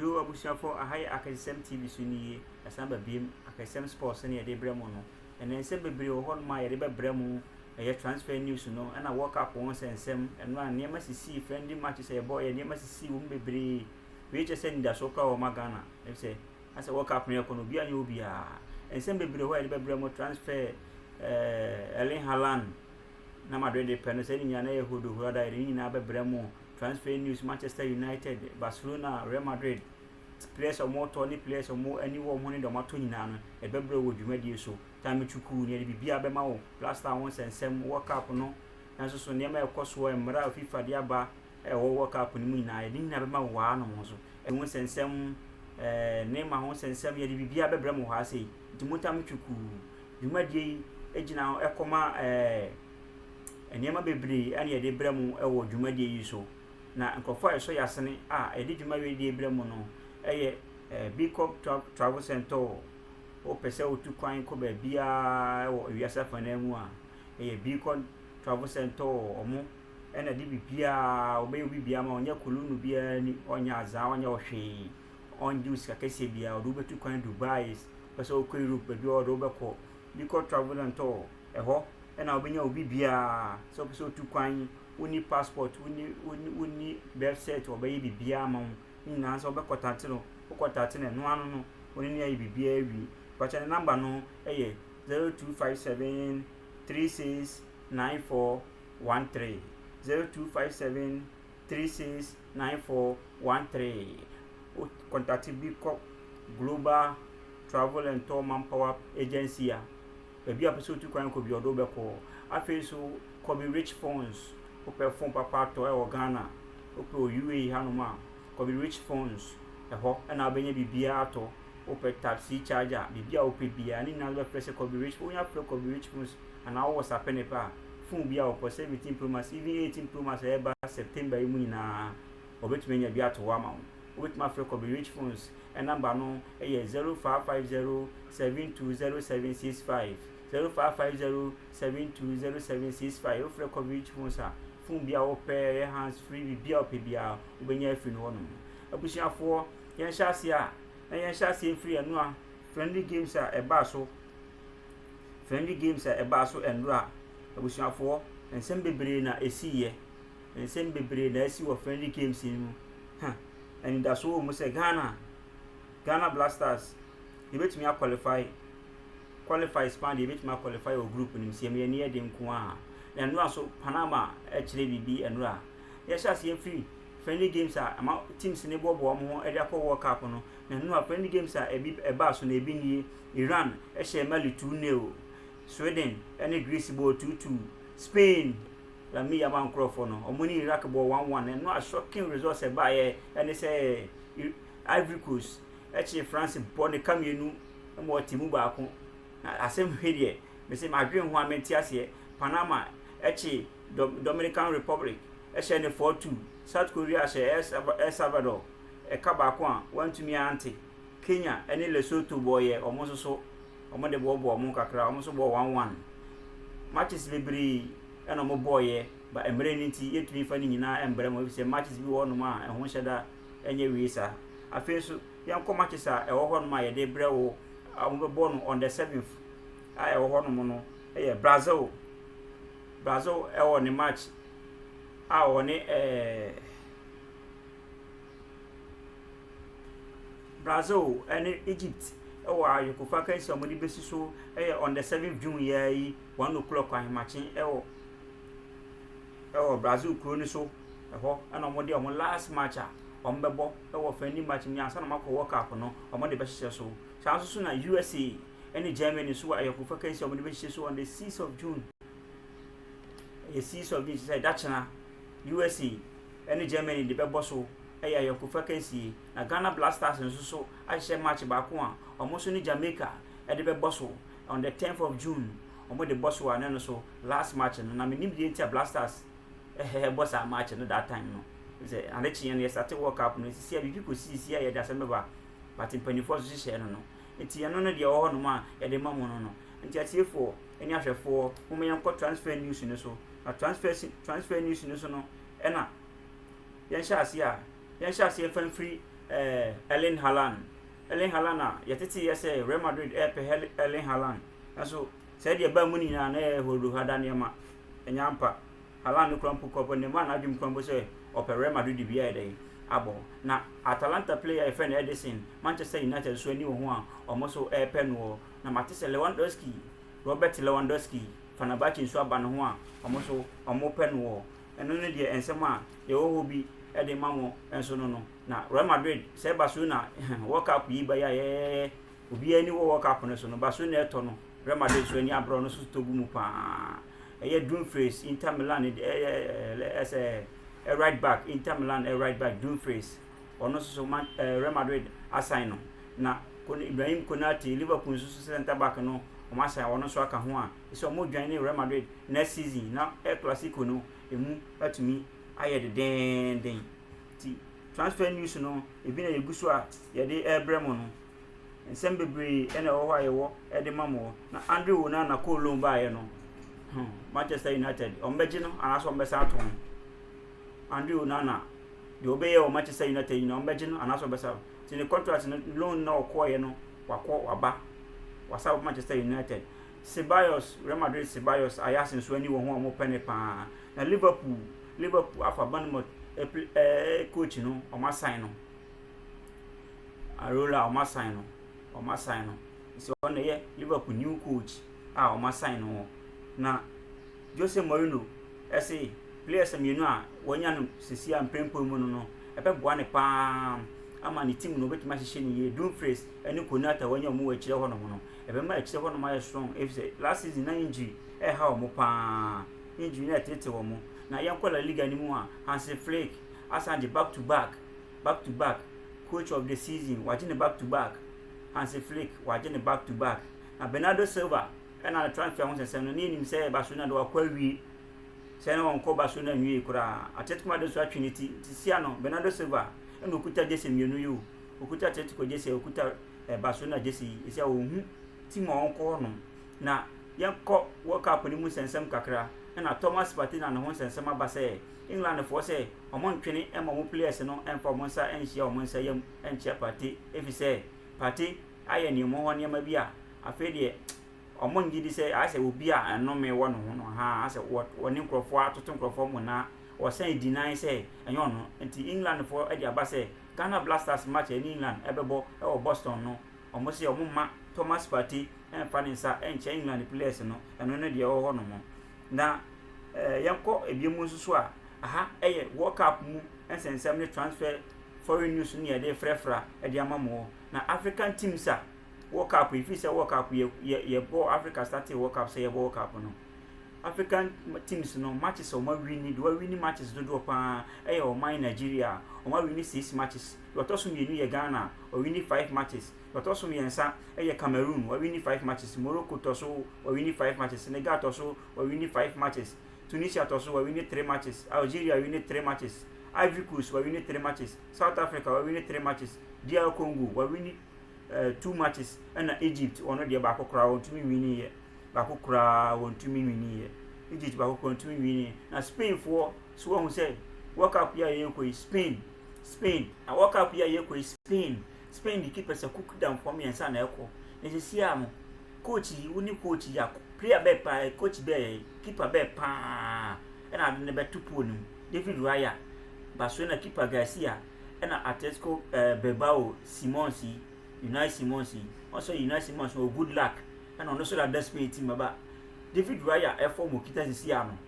jo abusuafo ahai akasem TV so ni asamba biem akasem sports ne de bremo no ene nsem bebre wo hon ma ye de bebremu eye transfer news no na work up won sensem eno an niam sisi friendly matches e boy niam sisi wo bebre we che send da so ka o magana e say asa work up ne ko no bia nya obi a ensem bebre ho ye de bebremu transfer Erling Haaland na Madrid de pen se ni nya na ye hodo ho da ni na bebremu transfer news Manchester United, Barcelona, Real Madrid, players or more Tony players or more anyone money the mato nyina e bebre wo dwumadi so time chuku ne bibia be ma wo last time once and some work up no nanso so ne ma ekoso e mra FIFA dia ba e wo work up ni mu nyina e nyina be ma wo ano mo so e won sensem ne ma ho sensem ye bibia bebre mo ha sei ntimutam chuku dwumadi ejina ekoma enema bebre ane ye de bremu e wo dwumadi yi so na nkofo a so yasene edi dwuma we de bremu no eye Bicop Travel Center o pese o tu kwan ko ba bia o wiasa fanamu a eye Bicop Travel Center omo ena di bibia obe bibia ma onya kulunu bia ni onya aza onya ohwe onju sika kese bia o do betu kwan Dubai pese o ko Europe bia o do be ko Bicop Travel Center eho ena obenya obi bia so pese o tu kwan uni passport uni birth cert obayi bibia ma ni na so be contact no contact no anu no oni ni ayi bibia wi kwa chane number no eye 0257 369413 0257 369413 o contact Bicop Global Travel and Tour Manpower Agency a bia person tu kwan ko bi odo be ko afi so ko be rich funds o perform papa to e Ghana o pe UAE hanuma ko be rich funds eho na benye bibia to o pe taxi charger bibia o pe bia ni na lo fresh ko be rich onya fresh ko be rich funds and now was happen pa phone bia o 17 Pro Max even 18 Pro Max e ba September imu nyina obetumenya bia to wa ma obetuma fresh ko be rich funds and number no e 0550720765 0550720765 ofre coverage funds a phone bia o pe hands free bia o pe bia obenya afi no no abusiafo yen hyase a na yen hyase free anu a friendly games a eba so enra abusiafo ensem bebre na esiye ensem bebre na esi wo friendly games ni and that's what we say Ghana Blasters you bet me qualify span you bet me qualify o group ni se me ne de nko a enra so Panama chire bibi enra ye hyase free friendly games a teams ne bobo mo e de akọ World Cup no na no friendly games a eba so na ebi ni Iran e she Mali 2-0 Sweden and Greece ball 2-2 Spain la mi yaman crofo no omuni Iraq ball 1-1 and no a shocking results e ba ye and say Ivory Coast e che France ball ne kamienu mo timu ba ko asem hwede me say madwen ho amenti ase Panama e che Dominican Republic e she ne 4-2 South Korea she El Salvador e ka ba ko a wantumi anti Kenya ene Lesotho boy omo so omo de bo omo kakra omo so bo 1-1 matches bebre ena mo boy ba emre nti yetumi fa ni nyina embre mo se matches bi wo no ma ehon hyeda enye wiisa afenso yanko matches a ewo ho no ma ye de bre wo omo be bo no on the 7th a ewo ho no mo no e Brazil ewo ni match a woni Brazil and Egypt ewo ayokufa kan se omoni besi so on the 7th June ye 1 o'clock an matching ewo Brazil kuro ni so eho ana omode omo last match a ombebo ewo friendly match ni ansa na mako World Cup no omode be hye so chanso so na USA and Germany so ayokufa kan se omode be hye so on the 6th of June the 6th of June say that na USA and Germany the bebo so ayokufa kan si na Ghana Blasters nso so a hye match ba ko a omo so ni Jamaica e de bebo so on the 10th of June omo de boss wa no so last match no na menim de Inter Blasters boss a match no that time no say and the chin yes at World Cup no see abi people see ya da semba but in 24 so share no enti no no de o ho no ma e de mamu no enti atiefo eni ahwefo mo me yanko transfer news no so na transfer news no so no e na yen sha ase fan free Erling Haaland yɛtete yɛ sɛ Real Madrid ɛpɛ Erling Haaland nso sɛ deɛ ba mu nyinaa na yɛ hodo hada nneɛma ɛnyampa Haaland kura mpo kɔpɔ ne ma na adwum kura mpo sɛ ɔpɛ Real Madrid bi ayɛ dɛ abo na Atalanta player ɛfɛ no Edison Manchester United so ani wo ho a ɔmo so ɛpɛ no na mate sɛ Robert Lewandowski Fenerbahce so aba no ho a ɔmo so ɔmo pɛ no ɛno ne deɛ ensɛm a deɛ wo bi ɛde ma mo enso no na Real Madrid sɛ Barcelona World Cup yi ba ya obi ani wo World Cup no so no Barcelona eto no Real Madrid so ani abro no so togu mu pa Dumfries Inter Milan as a right back Inter Milan a right back Dumfries ono so Real Madrid assign no na Ibrahim Konate Liverpool so center back no o ma assign ono so aka ho a so mo dwan ne Real Madrid next season na El Clasico no emu atumi aye de den ti transfer news no ebi na yeguso a ye de ebremo no ensem bebre ena wo hwa ye wo e de mamo na Andrew Onana ko loan ba ye no Manchester United ombeji no anaso ombesa ato Andrew Onana de obeye o Manchester United no ombeji no anaso ombesa ti ne contract no loan na okwo ye no wakọ waba wasa Manchester United Ceballos Real Madrid Ceballos ayasin so ani wo ho mo pene pa na Liverpool afa Bournemouth coach no o ma sign no Arola o ma sign no so on ye Liverpool new coach o ma sign no na Jose Mourinho say players amienu a wonya no sisi amprempo mu no ebeboa ne pa ama ne team no betima hihye ne ye Dumfries ene Konata wonya mu wa kire ho no ebema akire ho no ma strong if say last season na injury ha o mo pa injury na tete wo mo na yankola liga ni mu a Hansi Flick asande back to back coach of the season wajine back to back Hansi Flick wajine back to back na Bernardo Silva na transfer ho sesem no nim say Barcelona do akwawi say na wonko Barcelona nwie kura Atletico Madrid so atwiniti tisia no Bernardo Silva na okuta jese mienu yo okuta Atletico jese okuta Barcelona jese isia ohu team onko no na yanko World Cup ni mu sensem kakra na Thomas Partey na ho sensem aba say England for say omon twene emo players no emfa omon sa enhia omon sa yam enchia Partey efi say Partey aye ni mo ho ne ma bi a afi de omon gidi say ase obi a enome wo no ho no ha ase woni nkrofo atoto nkrofo mo na o say deny say enyo no enti England for e de aba say Ghana Blasters match in England ebebo e wo Boston no omo say omo ma Thomas Partey emfa ne sa enchia England players no eno ne de wo ho no mo na yanko ebiemu nsusu a aha eye World Cup mu ensensem ne transfer foreign news ne de frefra e de amamo na African teams a World Cup if say World Cup ye bo Africa started World Cup say ye World Cup no African teams no matches o ma win matches do pa eye o man Nigeria o ma win 6 matches you to so mienu ye Ghana o win 5 matches you to so miensa eye Cameroon o win 5 matches Morocco to so o win 5 matches Senegal to so o win 5 matches Tunisia to so we win 3 matches Algeria win 3 matches Ivory Coast we win 3 matches South Africa we win 3 matches DR Congo we win 2 matches and Egypt ono de ba kokora won tumi win ye ba kokora won tumi win ye Egypt ba kokora tumi win na Spain for so won say World Cup ya ye ko Spain na World Cup ya ye ko Spain the keeper say cook down for me and san na eko e si am coach uni coach ya player be pa coach be keeper be pa na de be tupo nim David Raya Barcelona keeper Garcia na Atletico Bilbao Simonsi Unai Simonsi also Unai Simonsi o good luck and on also that Spain team ba David Raya e form okita sisi ano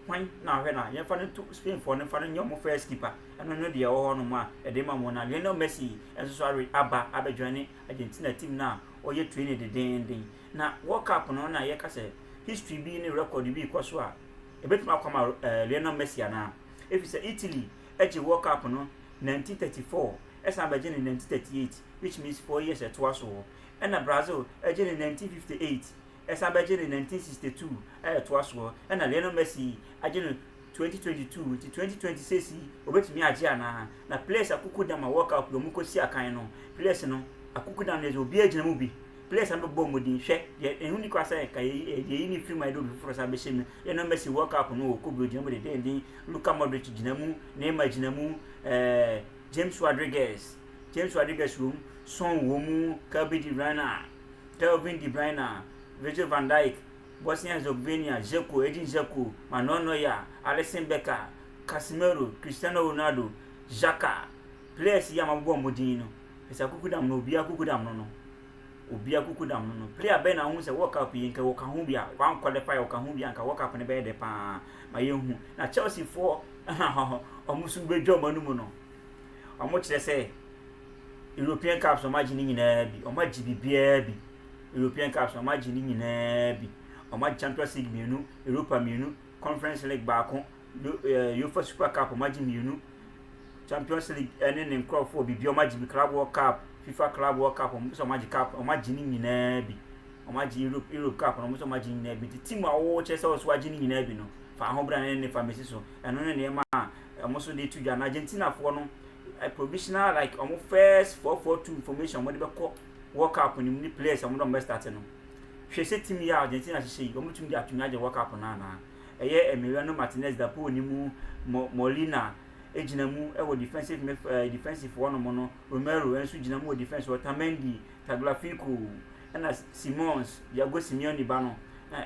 kwan na hwe na ye fa ne to Spain for ne fa ne nyom first keeper and no de ho no ma e de ma mo na Lionel Messi enso so abadwane Argentina team na o ye train de den na World Cup no na ye ka se history bi ne record bi ko so a e betuma akoma Lionel Messi ana if you say Italy eje World Cup no 1934 esa beje in 1938 which means 4 years at so and Brazil eje in 1958 esa beje in 1962 at so and Lionel Messi eje in 2022 to 2026 obetumi age ana na players akuku da ma World Cup do mu ko si akan no players no akuku da no obi agina mu bi players am bo modin hwe de ehun ni kwasa ka ye ni free my do before sa be sheme Lionel Messi World Cup no ko bi agina mu de den Luka Modric gina mu Neymar gina mu James Rodriguez room, Son Womu, Kirby De Bruyne, Kelvin De Bruyne, Virgil van Dijk, Bosnia-Herzegovina, Dzeko, Edin Dzeko, Manuel Neuer, Alisson Becker, Casemiro, Cristiano Ronaldo, Xhaka. Players ya mabbo modin no. Esa kukudam no obia kukudam no. Player be na hu se World Cup yi nka wo ka hu bia, wan qualify wo ka hu bia nka World Cup ne be de pa ma ye hu. Na Chelsea for omusu bedwo manu mu no. Omo kire se European Cups o magini nyina bi, o magi bibia bi. European Cups o magini nyina bi. O magi Champions League mienu, Europa mienu, Conference League baako, UEFA Super Cup o magi mienu. Champions League ene crop for bibia o magi Club World Cup, FIFA Club World Cup o so magi cup o magi nyina bi. O magi Europe Cup o so magi nyina bi. Team a wo che se o so magi nyina bi no. Fa ho bra ne fa mesi so. Eno ne ma o so dey to Argentina for no a provisional like almost first 4-4-2 formation mo de be ko World Cup ni many players am don be start no hwe se team ya Argentina hye o mutum dia atumi age World Cup na eye Emiliano Martinez da po ni mu Molina ejina mu e wo defensive one no Romero enso jina mu defense Otamendi Tagliafico na Simons Diego Simeone ba no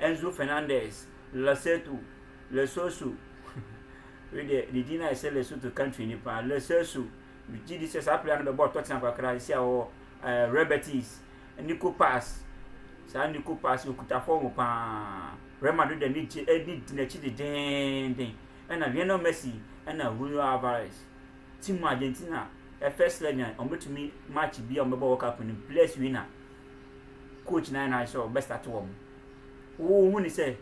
Enzo Fernandez Laceto Lesoso we the Dina is Lesotho country ni pa Lesoso GDC sa player no be ball Tottenham kakra sia o Rebetis Nico Pass okuta form pa Real Madrid ni na chi de den na Lionel Messi na Julio Alvarez team Argentina first leg on betumi match bi on be World Cup ni place winner coach na so best at home wo ni say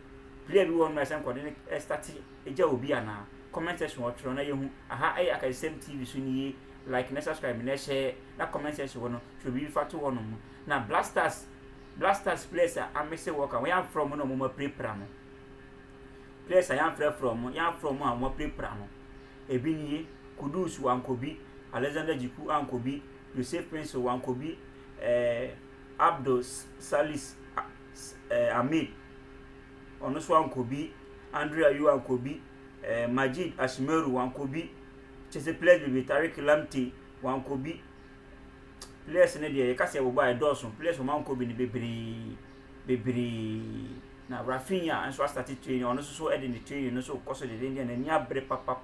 player bi won Messi ko de start eja obi ana comment section o tro na yehu aha ai Akadesem TV so ni like na subscribe na share na comment section wono should be fat wono na Blasters players amese work we am from no mo prepare no players I am from mo prepare no ebi ni Kudus wankobi Alexander Jiku ankobi Joseph Prince wankobi Abdul Salis Ahmed ono so wankobi Andrea Yu wankobi Majid Ashmeru wankobi Chese players be Tariq Lamptey wankobi players ne de ka se wo ba edosun players o mankobi ni bebre na Rafinha and so start training ono so edin the training no so koso de den na nya bre papa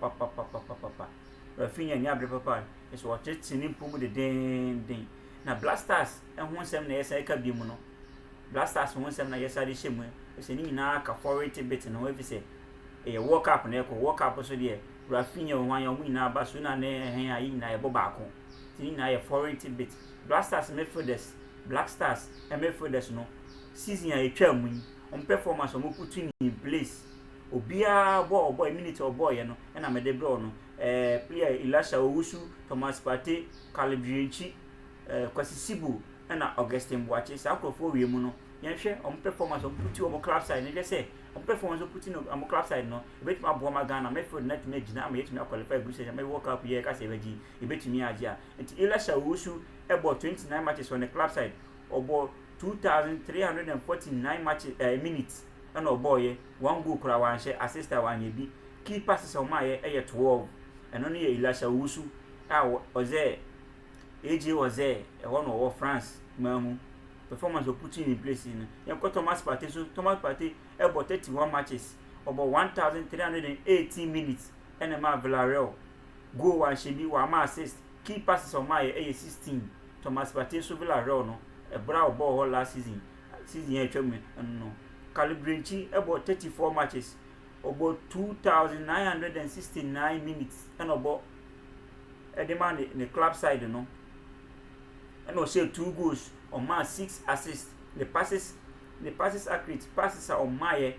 Rafinha nya bre papa e so watch tini pugu de den na Blasters ho nsem na yesa ka bi mu no Blasters ho nsem na yesa de hyemu e se ni nyina ka favorite bit no we fi se e World Cup na e ko World Cup so de Rafinha wan yo mu nyina ba so na ne hen ayi na e bo baako tini na ye favorite bit Blasters midfielders Black Stars midfielders no season ya etwa mu on performance on put in place obia boy minute or boy no na me de bro no player Elisha Owusu Thomas Partey Calibrienchi Kwesi Sibu na Augustin Boache sa akrofo wie mu no yenhwe on performance on put on club side ne say on performance on put in on club side no ebetimi abo ma Ghana midfield net me gina ma yetimi qualify group stage me World Cup ye ka se beji ebetimi agia enti Elisha Owusu about 29 matches on the club side about 2349 matches minutes and boy one goal kura wan share assist wan ye bi key passes on my 12 and only Elisha Owusu oze AJ was there one of France mamu performance of putting in place in yam Thomas Partey so Thomas Partey about 31 matches about 1318 minutes and ma Villarreal goal wan share bi wa ma assist key passes on my 16 Thomas Partey so Villarreal no a brow ball last season here no Calibrienchi about 34 matches about 2969 minutes and about a demand in the club side no and also 2 goals on my 6 assists the passes accurate passes are on my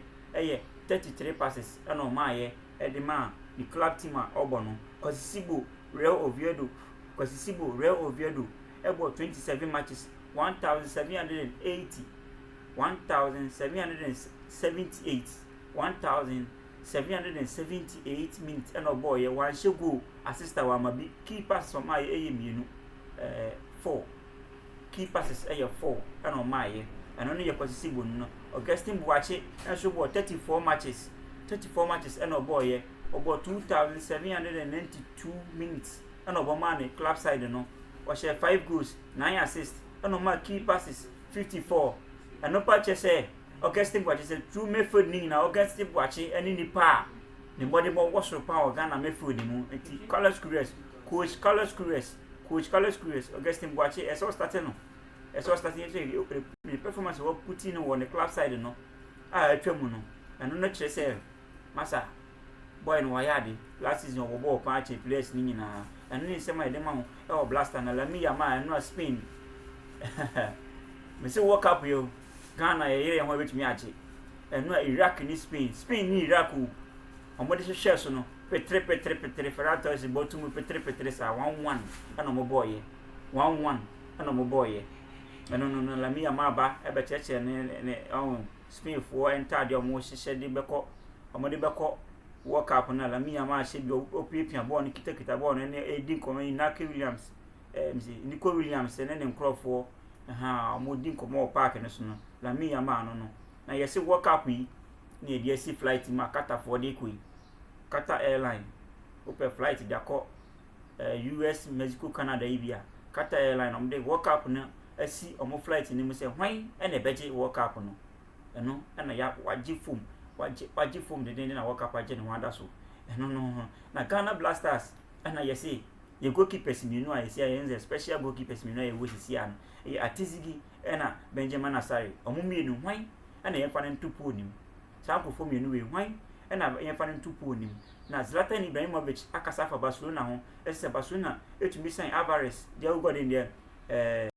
33 passes and on my demand the club team are obono Kwesi Real Oviedo about 27 matches 1778 minutes and boy one should go assist our mabi key passes on my mienu 4 key passes 4 and on my and only your Kwesi no Augustin Boache and so about 34 matches and boy about 2792 minutes ɛna ɔbɔma ne club side no ɔhyɛ 5 goals 9 assists ɛna ɔma key passes 54 ɛno pa kyɛ sɛ Augustine Boakye sɛ true midfield ni na Augustine Boakye ɛne nipa a ne body mo wɔsoro pa Ghana midfield mu nti Carlos Queiroz coach Carlos Queiroz Augustine Boakye ɛsɛ starting no ɛsɛ starting the performance wɔ puti no wɔ ne club side no a atwa mu no ɛno no kyerɛ sɛ masa boy no wayade last season ɔbɔ pa akyɛ players ni nyinaa ɛno ne nsɛm a yɛde ma ho ɛwɔ Blaster na Lamine Yamal ɛno a Spain me say World Cup yo Ghana yɛyɛ yɛn ho betumi agye ɛno a Iraq ni Spain ni Iraq o ɔmo de hyehyɛ so no petre Ferran Torres bɔtum petre sa 1-1 ɛna ɔmo bɔɔyɛ 1-1 ɛna ɔmo bɔɔyɛ ɛno no Lamine Yamal ba ɛbɛkyerɛkyerɛ ne Spain foɔ entire ɔmo hyehyɛ de bɛkɔ ɔmo de bɛkɔ World Cup na Lamine Yamal hyɛ bi opiapia bɔɔl no kita bɔɔl no ne edi nkɔmɔ Inaki Williams Nico Williams ne nkrɔfoɔ ɔmo di nkɔmɔ wɔ park no so no Lamine Yamal no na yɛsɛ World Cup yi na yɛde asi flight ma Qatarfoɔ de kɔ yi Qatar Airline opɛ flight de akɔ US Mexico Canada yi bia Qatar Airline ɔmo de World Cup no asi ɔmo flight ne mu sɛ hwan ɛna ɛbɛgye World Cup no ɛno ɛna ya wagye fom de na World Cup agye ne ho ada so ɛno no na Ghana Blasters ɛna yɛsɛ ye goalkeepers mienu a yɛsɛ yɛn special goalkeepers mienu a yɛwɔ sisi ano yɛ Atizigi ɛna Benjamin Asare ɔmo mienu hwan ɛna yɛfa ne ntupo nim saa nkɔfo mienu we hwan ɛna yɛfa ne ntupo nim na Zlatan Ibrahimovic akasa fa Barcelona ho ɛsɛ Barcelona etumi sign Alvarez deɛ ɔgɔde deɛ